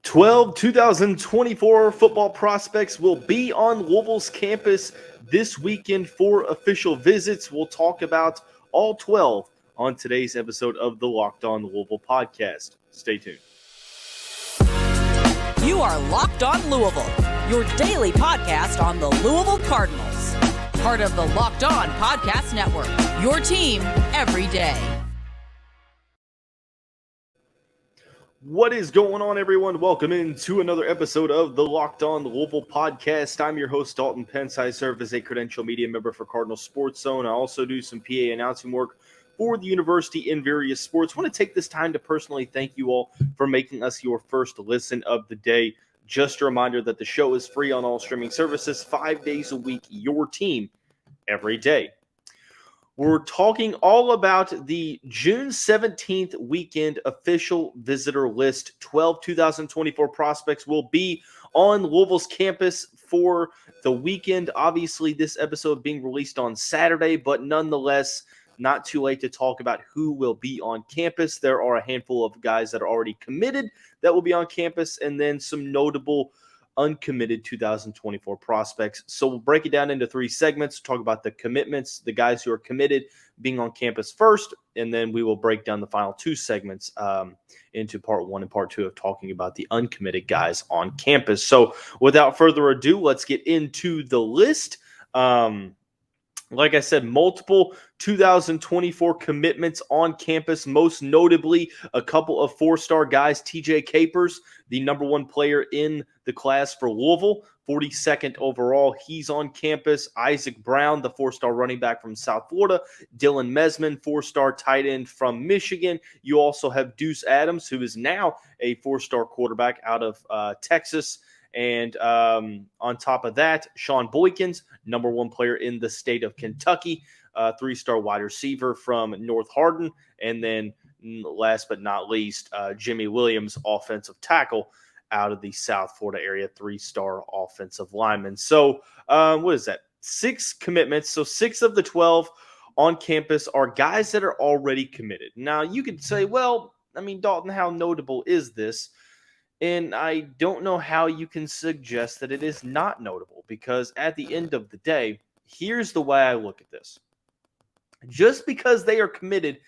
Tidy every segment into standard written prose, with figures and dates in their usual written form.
2024 football prospects will be on Louisville's campus this weekend for official visits. We'll talk about all 12 on today's episode of the Locked On Louisville podcast. Stay tuned. You are Locked On Louisville, your daily podcast on the Louisville Cardinals. Part of the Locked On Podcast Network, your team every day. What is going on, everyone? Welcome into another episode of the Locked On Louisville podcast. I'm your host, Dalton Pence. I serve as a credential media member for Cardinal Sports Zone. I also do some PA announcing work for the university in various sports. I want to take this time to personally thank you all for making us your first listen of the day. Just a reminder that the show is free on all streaming services 5 days a week, your team every day. We're talking all about the June 17th weekend official visitor list. 12 2024 prospects will be on Louisville's campus for the weekend. Obviously, this episode being released on Saturday, but nonetheless, not too late to talk about who will be on campus. There are a handful of guys that are already committed that will be on campus, and then some notable uncommitted 2024 prospects. So we'll break it down into three segments, talk about the commitments, the guys who are committed being on campus first, and then we will break down the final two segments into part one and part two of talking about the uncommitted guys on campus. So without further ado, let's get into the list. Like I said, multiple 2024 commitments on campus, most notably a couple of four-star guys. TJ Capers, the number one player in the class for Louisville, 42nd overall. He's on campus. Isaac Brown, the four-star running back from South Florida. Dylan Mesman, four-star tight end from Michigan. You also have Deuce Adams, who is now a four-star quarterback out of Texas. And on top of that, Shaun Boykins, number one player in the state of Kentucky, three-star wide receiver from North Hardin. And then last but not least, Jimmy Williams, offensive tackle out of the South Florida area, three-star offensive lineman. So what is that? 6 commitments. So 6 of the 12 on campus are guys that are already committed. Now, you could say, well, I mean, Dalton, how notable is this? And I don't know how you can suggest that it is not notable, because at the end of the day, here's the way I look at this. Just because they are committed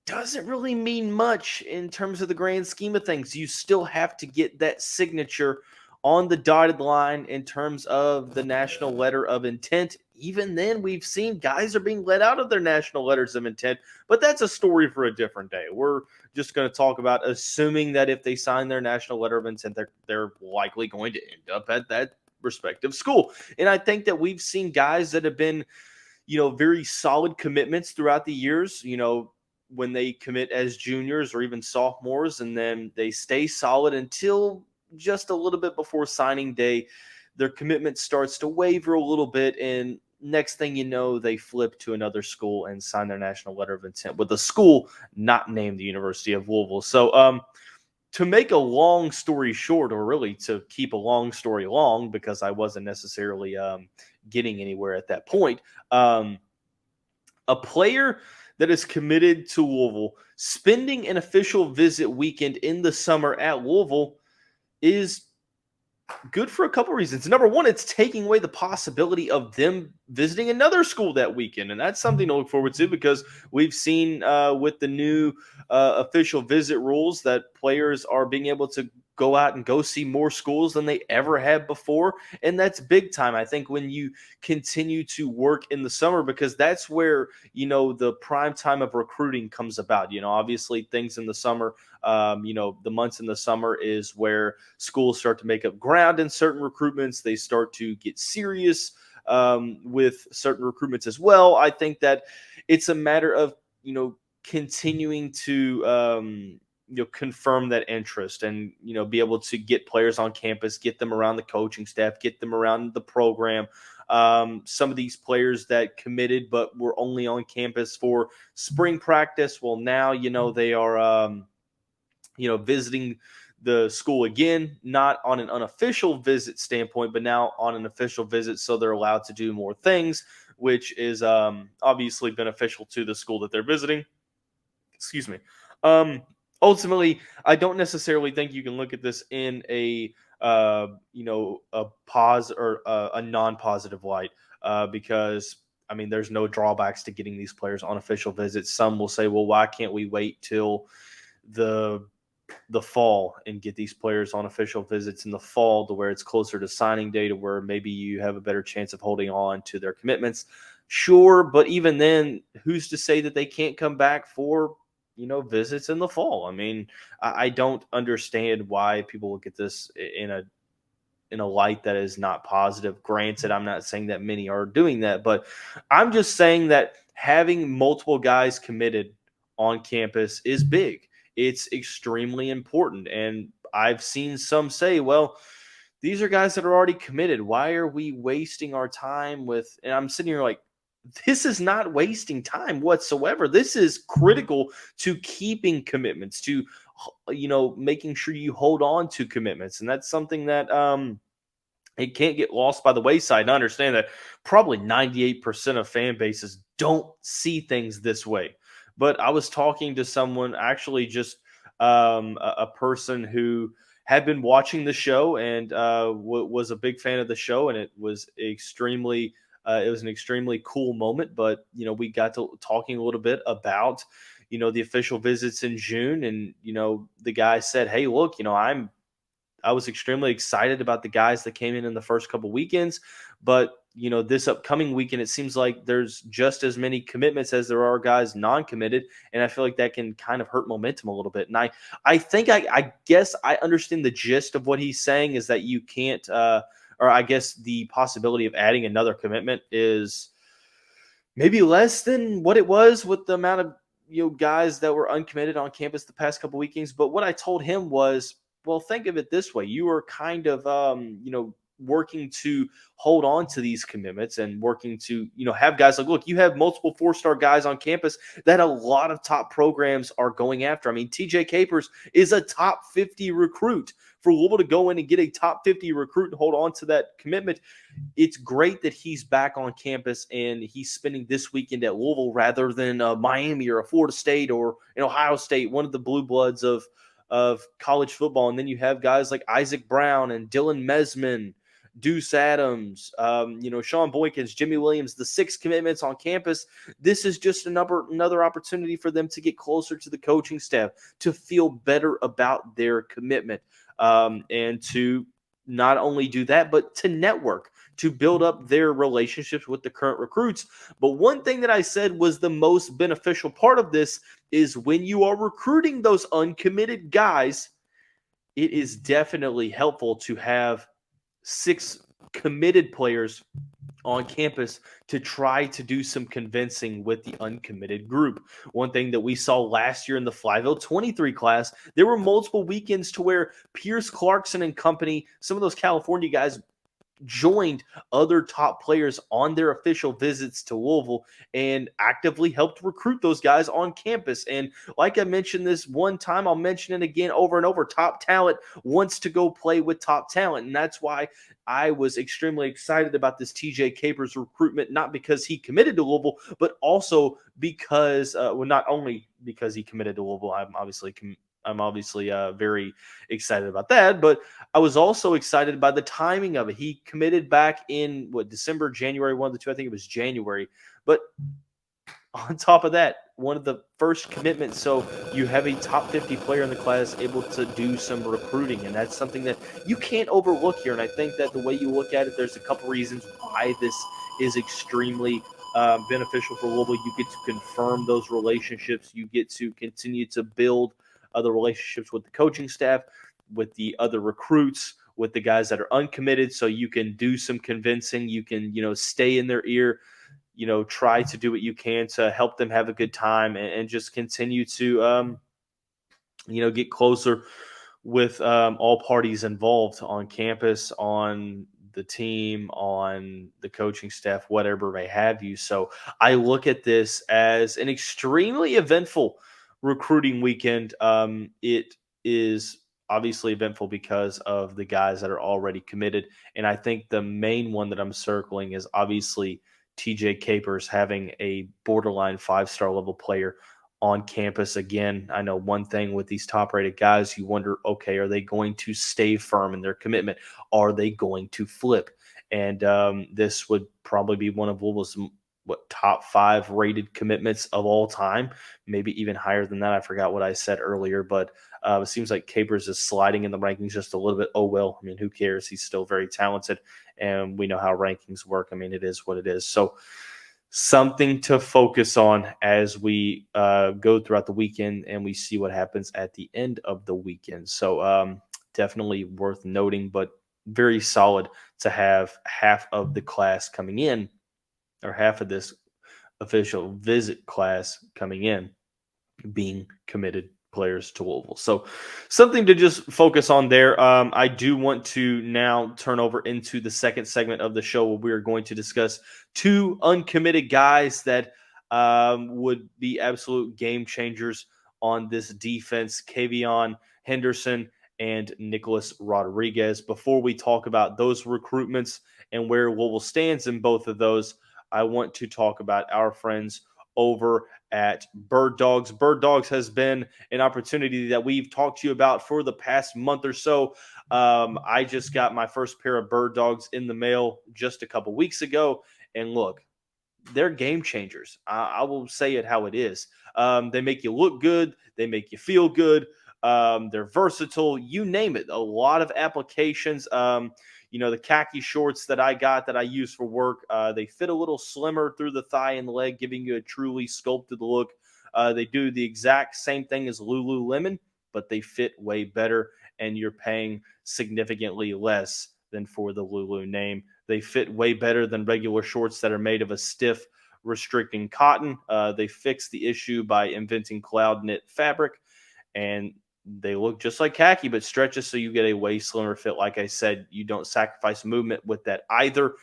doesn't really mean much in terms of the grand scheme of things. You still have to get that signature on the dotted line in terms of the national letter of intent. Even then, we've seen guys are being let out of their national letters of intent, but that's a story for a different day. We're just going to talk about assuming that if they sign their national letter of intent, they're likely going to end up at that respective school. And I think that we've seen guys that have been, very solid commitments throughout the years, when they commit as juniors or even sophomores, and then they stay solid until just a little bit before signing day. Their commitment starts to waver a little bit, and next thing you know, they flip to another school and sign their national letter of intent with a school not named the University of Louisville. So to make a long story short, or really to keep a long story long, because I wasn't necessarily getting anywhere at that point, a player that is committed to Louisville, spending an official visit weekend in the summer at Louisville is good for a couple reasons. Number one, it's taking away the possibility of them visiting another school that weekend, and that's something to look forward to, because we've seen with the new official visit rules that players are being able to go out and go see more schools than they ever have before, and that's big time, I think, when you continue to work in the summer, because that's where, the prime time of recruiting comes about. Obviously things in the summer, the months in the summer is where schools start to make up ground in certain recruitments. They start to get serious with certain recruitments as well. I think that it's a matter of, continuing to, confirm that interest and, be able to get players on campus, get them around the coaching staff, get them around the program. Some of these players that committed but were only on campus for spring practice, well, now, they are, visiting the school again, not on an unofficial visit standpoint, but now on an official visit, so they're allowed to do more things, which is obviously beneficial to the school that they're visiting. Excuse me. ultimately, I don't necessarily think you can look at this in a a a non-positive light, because I mean, there's no drawbacks to getting these players on official visits. Some will say, well, why can't we wait till the fall and get these players on official visits in the fall to where it's closer to signing day, to where maybe you have a better chance of holding on to their commitments? Sure, but even then, who's to say that they can't come back for visits in the fall? I mean, I don't understand why people look at this in a light that is not positive. Granted, I'm not saying that many are doing that, but I'm just saying that having multiple guys committed on campus is big. It's extremely important. And I've seen some say, well, these are guys that are already committed. Why are we wasting our time with? And I'm sitting here like, this is not wasting time whatsoever. This is critical to keeping commitments, to making sure you hold on to commitments. And that's something that it can't get lost by the wayside. And I understand that probably 98% of fan bases don't see things this way. But I was talking to someone, actually just a person who had been watching the show and was a big fan of the show, and it was an extremely cool moment. But we got to talking a little bit about the official visits in June, and the guy said, "Hey, look, I was extremely excited about the guys that came in the first couple weekends, but this upcoming weekend, it seems like there's just as many commitments as there are guys non-committed, and I feel like that can kind of hurt momentum a little bit." And I think I guess I understand the gist of what he's saying, is that you can't, or I guess the possibility of adding another commitment is maybe less than what it was with the amount of guys that were uncommitted on campus the past couple weekends. But what I told him was, well, think of it this way: you are kind of working to hold on to these commitments and working to have guys like, look, you have multiple 4-star guys on campus that a lot of top programs are going after. I mean, TJ Capers is a top 50 recruit. For Louisville to go in and get a top 50 recruit and hold on to that commitment, it's great that he's back on campus and he's spending this weekend at Louisville rather than Miami or a Florida State or an Ohio State, one of the blue bloods of college football. And then you have guys like Isaac Brown and Dylan Mesman, Deuce Adams, Shaun Boykins, Jimmy Williams, the 6 commitments on campus. This is just another opportunity for them to get closer to the coaching staff, to feel better about their commitment, and to not only do that, but to network, to build up their relationships with the current recruits. But one thing that I said was the most beneficial part of this is when you are recruiting those uncommitted guys, it is definitely helpful to have 6 committed players on campus to try to do some convincing with the uncommitted group. One thing that we saw last year in the Flyville 23 class, there were multiple weekends to where Pierce Clarkson and company, some of those California guys, joined other top players on their official visits to Louisville and actively helped recruit those guys on campus. And like I mentioned this one time, I'll mention it again over and over: top talent wants to go play with top talent. And that's why I was extremely excited about this TJ Capers recruitment, not because he committed to Louisville, but also because, not only because he committed to Louisville, I'm obviously very excited about that, but I was also excited by the timing of it. He committed back in December, January, one of the two. I think it was January. But on top of that, one of the first commitments. So you have a top 50 player in the class able to do some recruiting, and that's something that you can't overlook here. And I think that the way you look at it, there's a couple reasons why this is extremely beneficial for Louisville. You get to confirm those relationships. You get to continue to build other relationships with the coaching staff, with the other recruits, with the guys that are uncommitted. So you can do some convincing. You can, stay in their ear, try to do what you can to help them have a good time, and just continue to, get closer with all parties involved on campus, on the team, on the coaching staff, whatever may have you. So I look at this as an extremely eventful recruiting weekend. It is obviously eventful because of the guys that are already committed. And I think the main one that I'm circling is obviously TJ Capers having a borderline 5-star level player on campus again. I know one thing with these top-rated guys, you wonder, okay, are they going to stay firm in their commitment? Are they going to flip? And this would probably be one of Louisville's top 5 rated commitments of all time, maybe even higher than that. I forgot what I said earlier, but it seems like Capers is sliding in the rankings just a little bit. Oh, well, I mean, who cares? He's still very talented, and we know how rankings work. I mean, it is what it is. So something to focus on as we go throughout the weekend and we see what happens at the end of the weekend. So definitely worth noting, but very solid to have half of the class coming in, or half of this official visit class coming in being committed players to Louisville. So something to just focus on there. I do want to now turn over into the second segment of the show where we are going to discuss 2 uncommitted guys that would be absolute game changers on this defense, Kavion, Henderson, and Nicholas Rodriguez. Before we talk about those recruitments and where Louisville stands in both of those, I want to talk about our friends over at Birddogs. Birddogs has been an opportunity that we've talked to you about for the past month or so. I just got my first pair of Birddogs in the mail just a couple weeks ago, and look, they're game changers. I will say it how it is. They make you look good. They make you feel good. They're versatile. You name it. A lot of applications. The khaki shorts that I got that I use for work, they fit a little slimmer through the thigh and leg, giving you a truly sculpted look. They do the exact same thing as Lululemon, but they fit way better, and you're paying significantly less than for the Lulu name. They fit way better than regular shorts that are made of a stiff, restricting cotton. They fix the issue by inventing cloud knit fabric, and they look just like khaki, but stretches so you get a way slimmer fit. Like I said, you don't sacrifice movement with that either.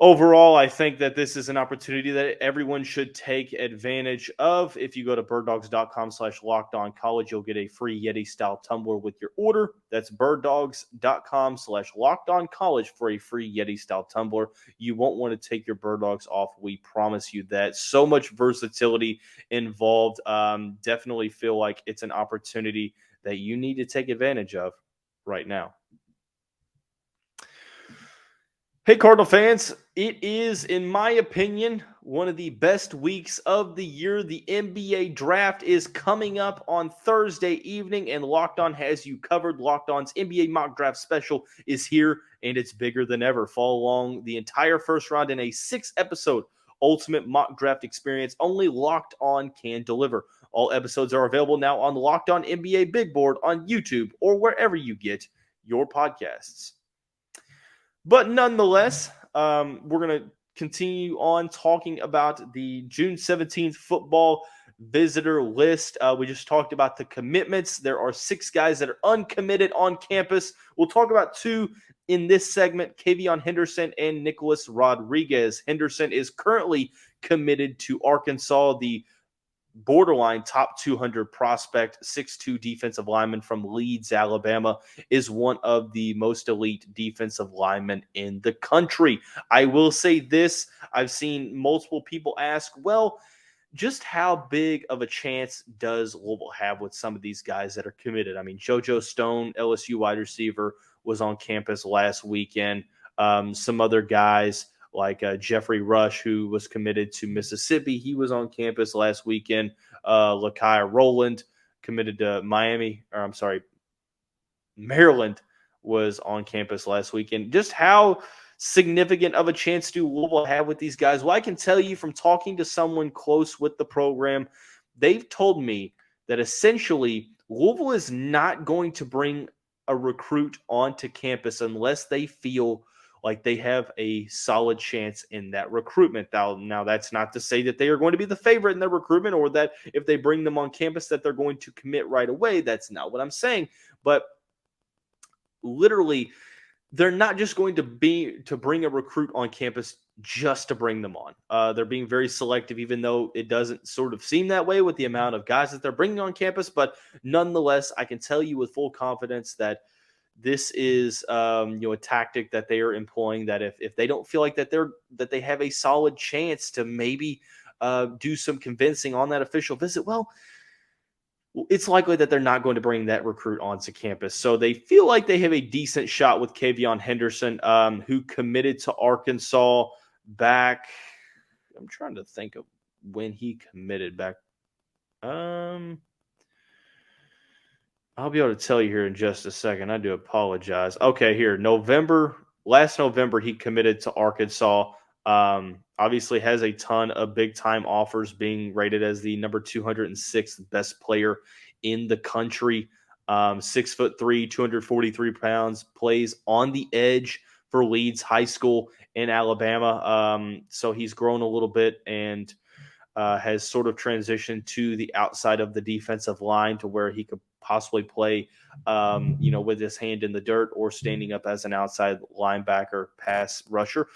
Overall, I think that this is an opportunity that everyone should take advantage of. If you go to birddogs.com/lockedoncollege, you'll get a free Yeti-style tumbler with your order. That's birddogs.com/lockedoncollege for a free Yeti-style tumbler. You won't want to take your Birddogs off. We promise you that. So much versatility involved. Definitely feel like it's an opportunity that you need to take advantage of right now. Hey, Cardinal fans, it is, in my opinion, one of the best weeks of the year. The NBA draft is coming up on Thursday evening, and Locked On has you covered. Locked On's NBA mock draft special is here, and it's bigger than ever. Follow along the entire first round in a 6-episode ultimate mock draft experience. Only Locked On can deliver. All episodes are available now on the Locked On NBA Big Board on YouTube or wherever you get your podcasts. But nonetheless, we're going to continue on talking about the June 17th football visitor list. We just talked about the commitments. There are 6 guys that are uncommitted on campus. We'll talk about 2 in this segment, Kavion Henderson and Nicholas Rodriguez. Henderson is currently committed to Arkansas. The borderline top 200 prospect, 6'2" defensive lineman from Leeds, Alabama, is one of the most elite defensive linemen in the country. I will say this, I've seen multiple people ask, well, just how big of a chance does Louisville have with some of these guys that are committed? I mean, JoJo Stone, LSU wide receiver, was on campus last weekend. Some other guys like Jeffrey Rush, who was committed to Mississippi. He was on campus last weekend. Lakia Rowland, committed to Maryland, was on campus last weekend. Just how significant of a chance do Louisville have with these guys? Well, I can tell you from talking to someone close with the program, they've told me that essentially Louisville is not going to bring a recruit onto campus unless they feel like they have a solid chance in that recruitment. Now, that's not to say that they are going to be the favorite in their recruitment, or that if they bring them on campus that they're going to commit right away. That's not what I'm saying. But literally, they're not just going to bring a recruit on campus just to bring them on. They're being very selective, even though it doesn't sort of seem that way with the amount of guys that they're bringing on campus. But nonetheless, I can tell you with full confidence that this is a tactic that they are employing, that if they don't feel like that they have a solid chance to maybe do some convincing on that official visit, well, it's likely that they're not going to bring that recruit onto campus. So they feel like they have a decent shot with Kavion Henderson, who committed to Arkansas back. I'm trying to think of when he committed back. I'll be able to tell you here in just a second. I do apologize. Okay, here, last November, he committed to Arkansas. Obviously has a ton of big-time offers, being rated as the number 206th best player in the country. 6'3", 243 pounds, plays on the edge for Leeds High School in Alabama. So he's grown a little bit and has sort of transitioned to the outside of the defensive line to where he could possibly play, with his hand in the dirt or standing up as an outside linebacker pass rusher.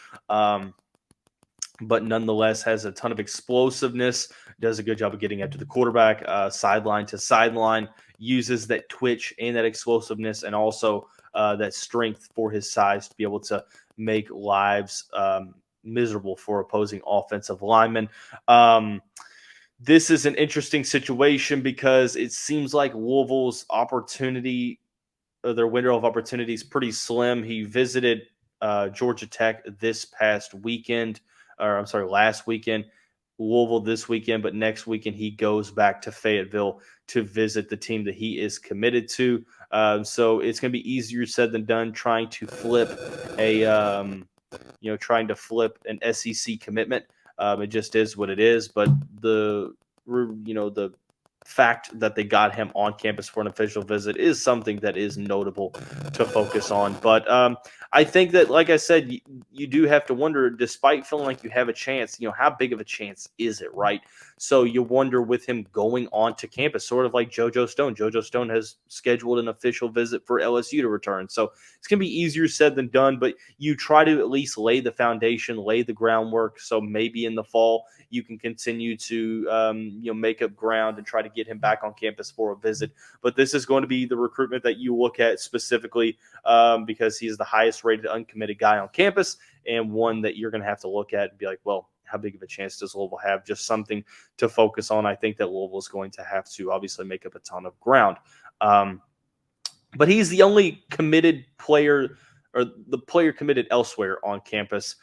But nonetheless has a ton of explosiveness, does a good job of getting after the quarterback, sideline to sideline, uses that twitch and that explosiveness and also that strength for his size to be able to make lives miserable for opposing offensive linemen. This is an interesting situation because it seems like Louisville's opportunity, their window of opportunity is pretty slim. He visited Georgia Tech last weekend. Louisville this weekend, but next weekend he goes back to Fayetteville to visit the team that he is committed to. So it's going to be easier said than done trying to flip an SEC commitment. It just is what it is. But the fact that they got him on campus for an official visit is something that is notable to focus on. But I think that, like I said, you do have to wonder, despite feeling like you have a chance, how big of a chance is it, right? So you wonder with him going on to campus, sort of like JoJo Stone. JoJo Stone has scheduled an official visit for LSU to return. So it's going to be easier said than done, but you try to at least lay the foundation, lay the groundwork. So maybe in the fall you can continue to make up ground and try to get him back on campus for a visit. But this is going to be the recruitment that you look at specifically because he is the highest rated uncommitted guy on campus and one that you're going to have to look at and be like, well, how big of a chance does Louisville have? Just something to focus on. I think that Louisville is going to have to obviously make up a ton of ground. But he's the only committed player, or the player committed elsewhere on campus.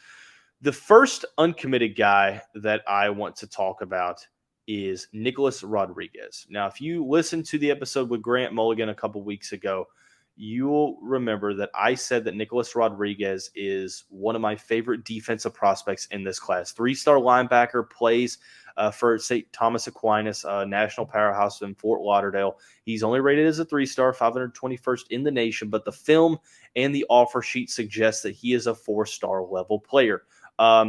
The first uncommitted guy that I want to talk about is Nicholas Rodriguez. Now, if you listened to the episode with Grant Mulligan a couple weeks ago, you'll remember that I said that Nicholas Rodriguez is one of my favorite defensive prospects in this class. 3-star linebacker, plays for St. Thomas Aquinas, national powerhouse in Fort Lauderdale. He's only rated as a 3-star, 521st in the nation, but the film and the offer sheet suggests that he is a 4-star level player.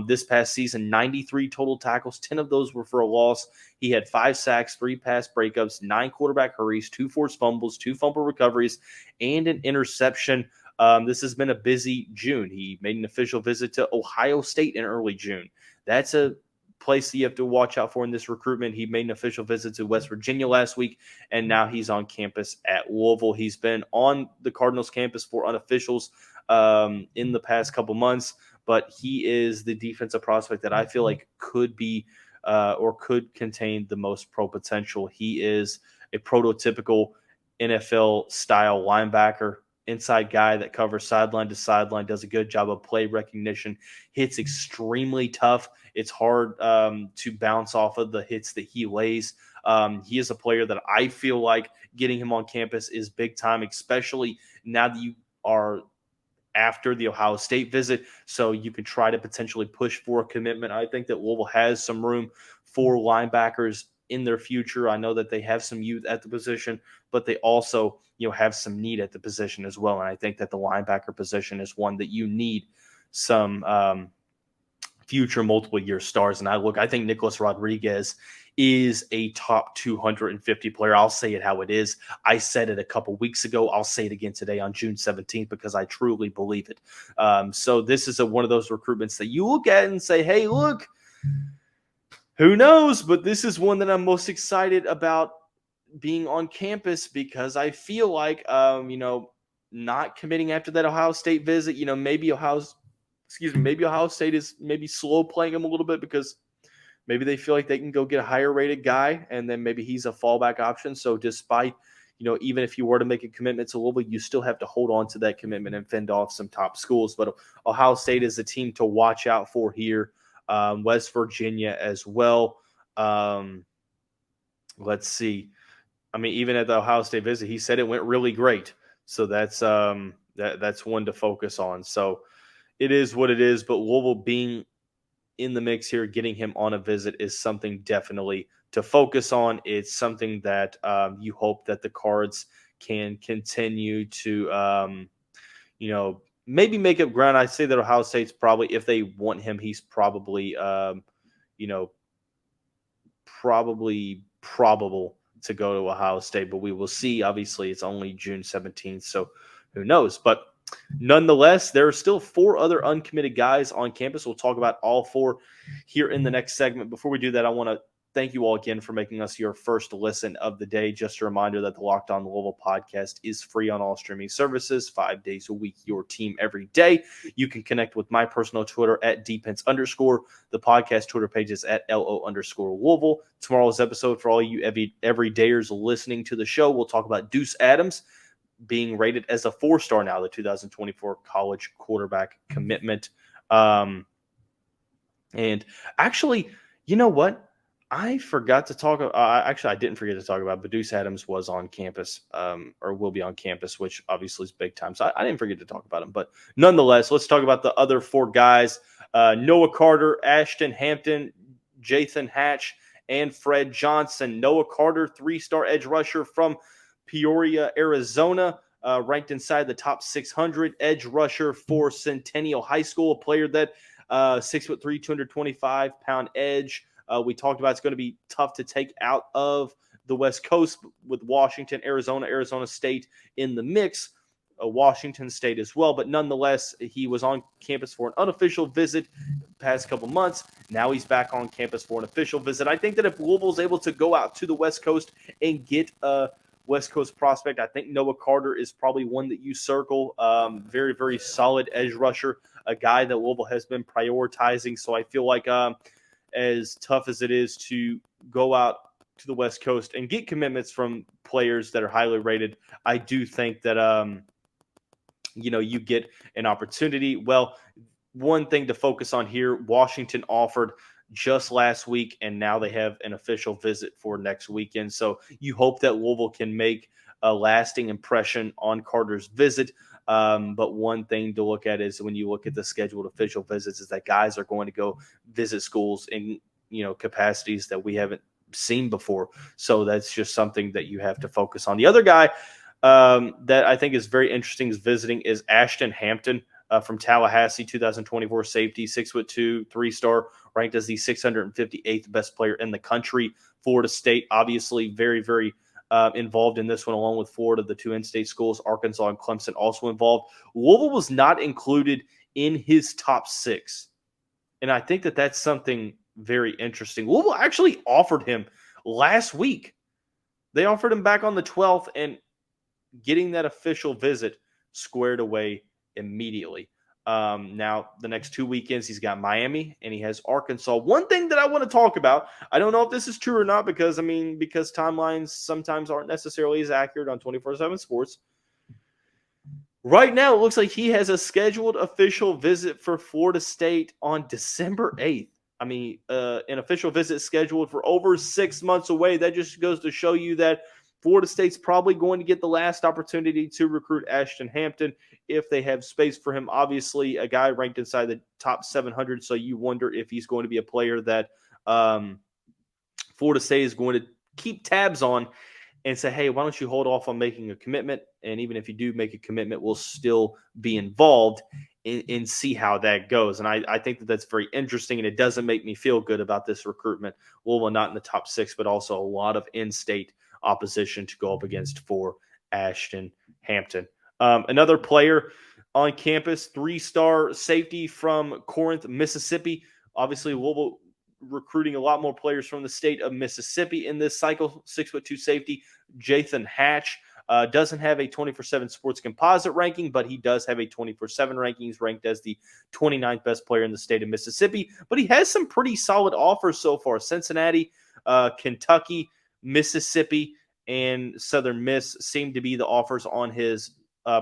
This past season, 93 total tackles, 10 of those were for a loss. He had 5 sacks, 3 pass breakups, 9 quarterback hurries, 2 forced fumbles, 2 fumble recoveries, and an interception. This has been a busy June. He made an official visit to Ohio State in early June. That's a place that you have to watch out for in this recruitment. He made an official visit to West Virginia last week, and now he's on campus at Louisville. He's been on the Cardinals campus for unofficials in the past couple months, but he is the defensive prospect that I feel like could be or could contain the most pro potential. He is a prototypical NFL-style linebacker, inside guy that covers sideline to sideline, does a good job of play recognition, hits extremely tough. It's hard to bounce off of the hits that he lays. He is a player that I feel like getting him on campus is big time, especially now that you are after the Ohio State visit, so you can try to potentially push for a commitment. I think that Louisville has some room for linebackers in their future. I know that they have some youth at the position, but they also have some need at the position as well. And I think that the linebacker position is one that you need some future multiple year stars. And I think Nicholas Rodriguez is a top 250 player. I'll say it how it is. I said it a couple weeks ago. I'll say it again today on June 17th because I truly believe it. So this is one of those recruitments that you look at and say, hey, look, who knows? But this is one that I'm most excited about being on campus because I feel like, not committing after that Ohio State visit, maybe Ohio State is maybe slow playing him a little bit because maybe they feel like they can go get a higher rated guy, and then maybe he's a fallback option. So despite, even if you were to make a commitment to Louisville, you still have to hold on to that commitment and fend off some top schools. But Ohio State is a team to watch out for here. West Virginia as well. Let's see. I mean, even at the Ohio State visit, he said it went really great. So that's that's one to focus on. So it is what it is. But Louisville being in the mix here, getting him on a visit is something definitely to focus on. It's something that you hope that the Cards can continue to, maybe make up ground. I say that Ohio State's probably, if they want him, he's probably, probably probable to go to Ohio State, but we will see. Obviously, it's only June 17th, so who knows? But nonetheless, there are still 4 other uncommitted guys on campus. We'll talk about all 4 here in the next segment. Before we do that, I want to thank you all again for making us your first listen of the day. Just a reminder that the Locked On Louisville podcast is free on all streaming services, 5 days a week, your team every day. You can connect with my personal Twitter at @dpence_. The podcast Twitter page is at @LO_Louisville. Tomorrow's episode, for all you everydayers listening to the show, we'll talk about Deuce Adams being rated as a 4-star now, the 2024 college quarterback commitment. And actually, you know what? I forgot to talk. Actually, I didn't forget to talk about, but Deuce Adams was on campus, or will be on campus, which obviously is big time. So I didn't forget to talk about him. But nonetheless, let's talk about the other 4 guys: Noah Carter, Ashton, Hampton, Jathan Hatch, and Fred Johnson. Noah Carter, 3-star edge rusher from Peoria, Arizona, ranked inside the top 600 edge rusher for Centennial High School, a player that 6'3", 225-pound edge. We talked about it's going to be tough to take out of the West Coast with Washington, Arizona State in the mix, Washington State as well. But nonetheless, he was on campus for an unofficial visit past couple months. Now he's back on campus for an official visit. I think that if Louisville's able to go out to the West Coast and get a West Coast prospect, I think Noah Carter is probably one that you circle. Very, very solid edge rusher, a guy that Louisville has been prioritizing. So I feel like as tough as it is to go out to the West Coast and get commitments from players that are highly rated, I do think that, you get an opportunity. Well, one thing to focus on here, Washington offered just last week, and now they have an official visit for next weekend. So you hope that Louisville can make a lasting impression on Carter's visit. But one thing to look at is when you look at the scheduled official visits is that guys are going to go visit schools in, capacities that we haven't seen before. So that's just something that you have to focus on. The other guy that I think is very interesting is visiting is Ashton Hampton from Tallahassee, 2024 safety, 6'2", 3-star, ranked as the 658th best player in the country. Florida State, obviously very, very involved in this one, along with Florida, the 2 in-state schools, Arkansas and Clemson also involved. Louisville was not included in his top 6. And I think that that's something very interesting. Louisville actually offered him last week. They offered him back on the 12th, and getting that official visit squared away immediately. Now, the next 2 weekends, he's got Miami and he has Arkansas. One thing that I want to talk about, I don't know if this is true or not because timelines sometimes aren't necessarily as accurate on 24/7 Sports. Right now, it looks like he has a scheduled official visit for Florida State on December 8th. An official visit scheduled for over 6 months away. That just goes to show you that Florida State's probably going to get the last opportunity to recruit Ashton Hampton if they have space for him. Obviously, a guy ranked inside the top 700, so you wonder if he's going to be a player that Florida State is going to keep tabs on and say, hey, why don't you hold off on making a commitment? And even if you do make a commitment, we'll still be involved and see how that goes. And I think that that's very interesting, and it doesn't make me feel good about this recruitment. Louisville not in the top 6, but also a lot of in-state opposition to go up against for Ashton Hampton. Another player on campus, 3-star safety from Corinth, Mississippi. Obviously, Louisville recruiting a lot more players from the state of Mississippi in this cycle. 6'2" safety, Jathan Hatch. Doesn't have a 24/7 sports composite ranking, but he does have a 24/7 rankings, ranked as the 29th best player in the state of Mississippi. But he has some pretty solid offers so far. Cincinnati, Kentucky, Mississippi, and Southern Miss seem to be the offers on his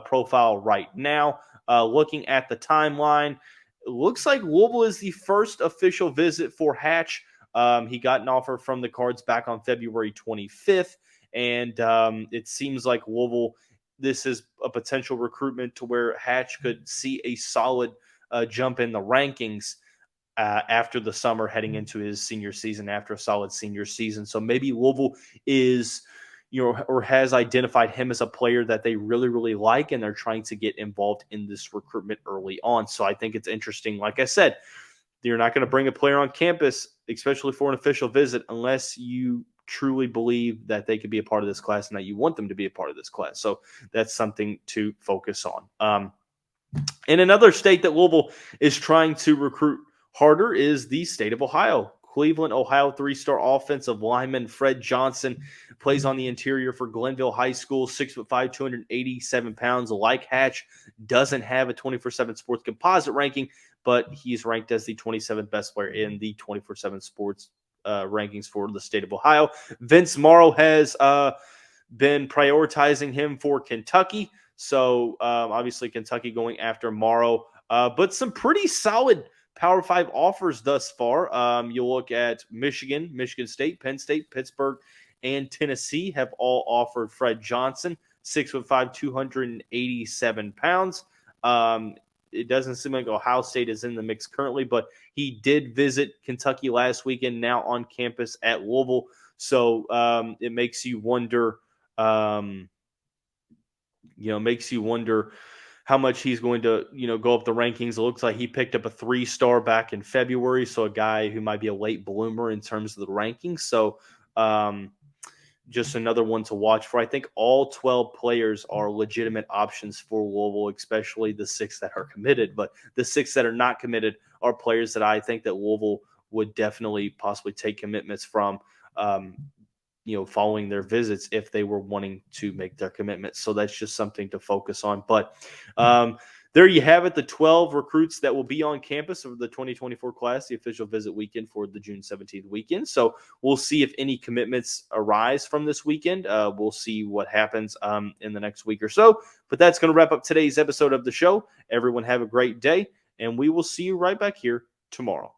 profile right now. Looking at the timeline, it looks like Louisville is the first official visit for Hatch. He got an offer from the Cards back on February 25th, and it seems like Louisville, this is a potential recruitment to where Hatch could see a solid jump in the rankings after the summer, heading into his senior season, after a solid senior season. So maybe Louisville is, or has identified him as a player that they really, really like, and they're trying to get involved in this recruitment early on. So I think it's interesting. Like I said, you're not going to bring a player on campus, especially for an official visit, unless you truly believe that they could be a part of this class and that you want them to be a part of this class. So that's something to focus on. In another state that Louisville is trying to recruit harder is the state of Ohio. Cleveland, Ohio, 3-star offensive lineman Fred Johnson plays on the interior for Glenville High School, 6'5", 287 pounds. Like Hatch, doesn't have a 24/7 sports composite ranking, but he's ranked as the 27th best player in the 24/7 sports rankings for the state of Ohio. Vince Morrow has been prioritizing him for Kentucky. So obviously Kentucky going after Morrow, but some pretty solid Power 5 offers thus far. You'll look at Michigan, Michigan State, Penn State, Pittsburgh, and Tennessee have all offered Fred Johnson, 6'5", 287 pounds. It doesn't seem like Ohio State is in the mix currently, but he did visit Kentucky last weekend, now on campus at Louisville. So it makes you wonder, how much he's going to, go up the rankings. It looks like he picked up a 3-star back in February, so a guy who might be a late bloomer in terms of the rankings. So just another one to watch for. I think all 12 players are legitimate options for Louisville, especially the 6 that are committed. But the 6 that are not committed are players that I think that Louisville would definitely possibly take commitments from, following their visits if they were wanting to make their commitments. So that's just something to focus on. But there you have it, the 12 recruits that will be on campus of the 2024 class, the official visit weekend for the June 17th weekend. So we'll see if any commitments arise from this weekend. We'll see what happens in the next week or so. But that's going to wrap up today's episode of the show. Everyone have a great day, and we will see you right back here tomorrow.